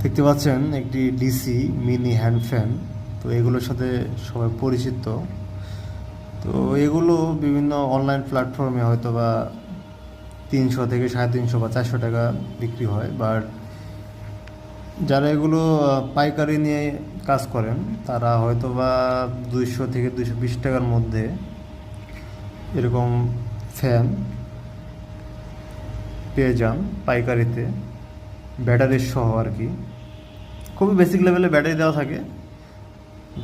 দেখতে পাচ্ছেন একটি ডিসি মিনি হ্যান্ড ফ্যান। তো এগুলোর সাথে সবাই পরিচিত। তো এগুলো বিভিন্ন অনলাইন প্ল্যাটফর্মে হয়তো বা 300 থেকে 350 বা 400 টাকা বিক্রি হয়। বাট যারা এগুলো পাইকারি নিয়ে কাজ করেন তারা হয়তো বা 200 থেকে 220 টাকার মধ্যে এরকম ফ্যান পেয়ে যান পাইকারিতে, ব্যাটারি সহ আর কি। খুবই বেসিক লেভেলে ব্যাটারি দেওয়া থাকে।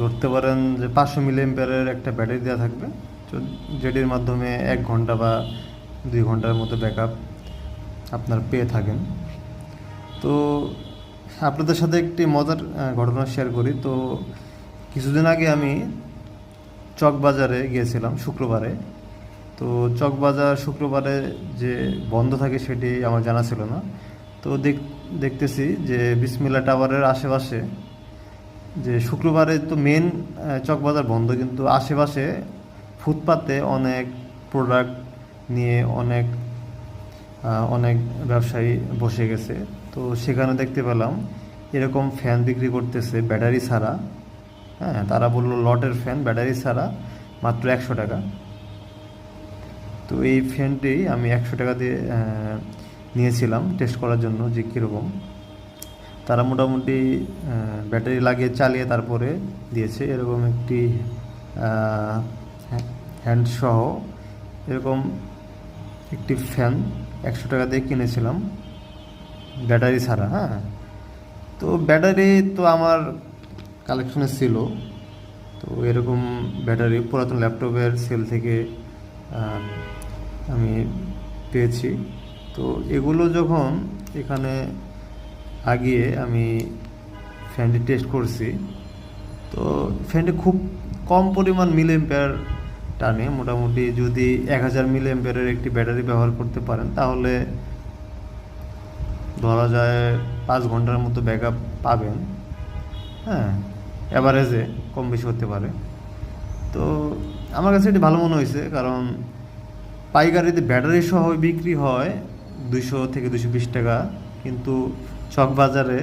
ধরতে পারেন যে 500 মিলি অ্যাম্পিয়ারের একটা ব্যাটারি দেওয়া থাকবে, যেটির মাধ্যমে 1 ঘন্টা বা 2 ঘন্টার মতো ব্যাকআপ আপনার পেয়ে থাকেন। তো আপনাদের সাথে একটি মজার ঘটনা শেয়ার করি। তো কিছুদিন আগে আমি চকবাজারে গিয়েছিলাম শুক্রবারে। তো চকবাজার শুক্রবারে যে বন্ধ থাকে সেটি আমার জানা ছিল না। তো দেখতেছি যে বিসমিল্লা টাওয়ারের আশেপাশে, যে শুক্রবারে তো মেন চকবাজার বন্ধ, কিন্তু আশেপাশে ফুটপাতে অনেক প্রোডাক্ট নিয়ে অনেক অনেক ব্যবসায়ী বসে গেছে। তো সেখানে দেখতে পেলাম এরকম ফ্যান বিক্রি করতেছে ব্যাটারি ছাড়া। হ্যাঁ, তারা বললো লটের ফ্যান ব্যাটারি ছাড়া মাত্র 100 টাকা। তো এই ফ্যানটি আমি 100 টাকা দিয়ে নিয়েছিলাম টেস্ট করার জন্য যে কীরকম। তারা মোটামুটি ব্যাটারি লাগিয়ে চালিয়ে তারপরে দিয়েছে। এরকম একটি হ্যান্ড সহ এরকম একটি ফ্যান 100 টাকা দিয়ে কিনেছিলাম ব্যাটারি ছাড়া। হ্যাঁ, তো ব্যাটারি তো আমার কালেকশনে ছিল। তো এরকম ব্যাটারি পুরাতন ল্যাপটপের সেল থেকে আমি পেয়েছি। তো এগুলো যখন এখানে আগিয়ে আমি ফ্যানটি টেস্ট করছি, তো ফ্যানটি খুব কম পরিমাণ মিলি অ্যাম্পিয়ার টানে। মোটামুটি যদি 1000 মিলি অ্যাম্পিয়ারের একটি ব্যাটারি ব্যবহার করতে পারেন তাহলে ধরা যায় 5 ঘন্টার মতো ব্যাকআপ পাবেন। হ্যাঁ, অ্যাভারেজে কম বেশি হতে পারে। তো আমার কাছে এটি ভালো মনে হয়েছে, কারণ পাইকারিতে ব্যাটারি সহ বিক্রি হয় 200 থেকে 220 টাকা, কিন্তু চকবাজারে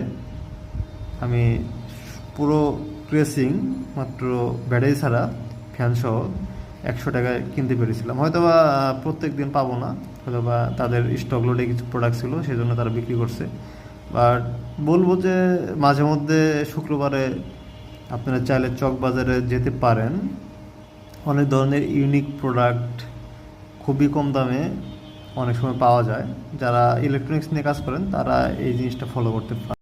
আমি পুরো ক্রেসিং মাত্র ব্যাটারি ছাড়া ফ্যান সহ 100 টাকায় কিনতে পেরেছিলাম। হয়তো বা প্রত্যেক দিন পাবো না, হয়তো বা তাদের স্টক লোডে কিছু প্রোডাক্ট ছিল সেই জন্য তারা বিক্রি করছে। বাট বলবো যে মাঝে মধ্যে শুক্রবারে আপনারা চাইলে চকবাজারে যেতে পারেন। অনেক ধরনের ইউনিক প্রোডাক্ট খুবই কম দামে অনেক সময় পাওয়া যায়। যারা ইলেকট্রনিক্স নিয়ে কাজ করেন তারা এই জিনিসটা ফলো করতে পারেন।